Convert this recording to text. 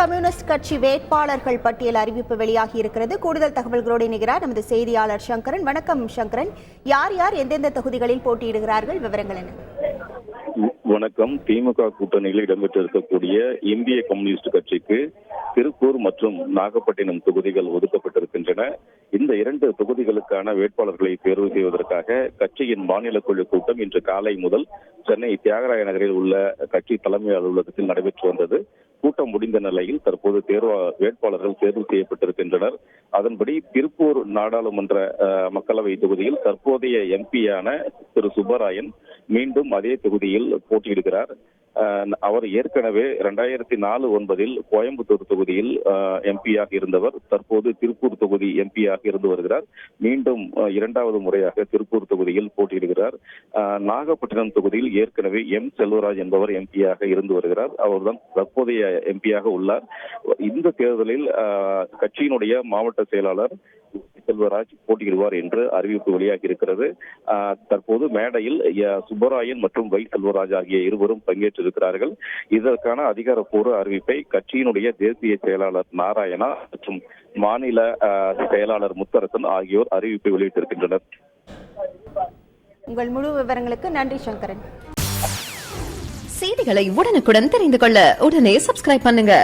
Communist கட்சி வேட்பாளர்கள் பட்டியல் அறிவிப்பு வெளியாகி இருக்கிறது. கூடுதல் தகவல்களோடு இணைகிறார் நமது செய்தியாளர் சங்கரன். வணக்கம் சங்கரன். யார் யார் எந்தெந்த தொகுதிகளில் போட்டியிடுகிறார்கள், விவரங்கள் என்ன? வணக்கம். திமுக கூட்டணியில் இடம்பெற்றிருக்கக்கூடிய இந்திய கம்யூனிஸ்ட் கட்சிக்கு திருப்பூர் மற்றும் நாகப்பட்டினம் தொகுதிகள் ஒதுக்கப்பட்டிருக்கின்றன. இந்த 2 தொகுதிகளுக்கான வேட்பாளர்களை தேர்வு செய்வதற்காக கட்சியின் மாநில குழு கூட்டம் இன்று காலை முதல் சென்னை தியாகராய நகரில் உள்ள கட்சி தலைமை அலுவலகத்தில் நடைபெற்று வந்தது. கூட்டம் முடிந்த நிலையில் தற்போது வேட்பாளர்கள் தேர்வு செய்யப்பட்டிருக்கின்றனர். அதன்படி திருப்பூர் நாடாளுமன்ற மக்களவை தொகுதியில் தற்போதைய எம்பியான திரு சுப்பராயன் மீண்டும் அதே தொகுதியில் போட்டியிடுகிறார். அவர் ஏற்கனவே 2004-09 கோயம்புத்தூர் தொகுதியில் எம்பியாக இருந்தவர். தற்போது திருப்பூர் தொகுதி எம்பியாக இருந்து வருகிறார். மீண்டும் 2வது முறையாக திருப்பூர் தொகுதியில் போட்டியிடுகிறார். நாகப்பட்டினம் தொகுதியில் ஏற்கனவே செல்வராஜ் என்பவர் எம்பியாக இருந்து வருகிறார். அவர்தான் தற்போதைய எம்பியாக உள்ளார். இந்த தேர்தலில் கட்சியினுடைய மாவட்ட செயலாளர் செல்வராஜ் போட்டியிடுவார் என்று அறிவிப்பு வெளியாகி இருக்கிறது. தற்போது மேடையில் சுப்பராயன் மற்றும் செல்வராஜ் ஆகிய இருவரும் பங்கேற்றிருக்கிறார்கள். இதற்கான அதிகாரப்பூர்வ அறிவிப்பை கட்சியினுடைய தேசிய செயலாளர் நாராயணா மற்றும் மாநில செயலாளர் முத்தரசன் ஆகியோர் அறிவிப்பை வெளியிட்டிருக்கின்றனர். உங்கள் முழு விவரங்களுக்கு நன்றி சங்கரன். செய்திகளை உடனுக்குடன் தெரிந்து கொள்ள உடனே சப்ஸ்கிரைப் பண்ணுங்க.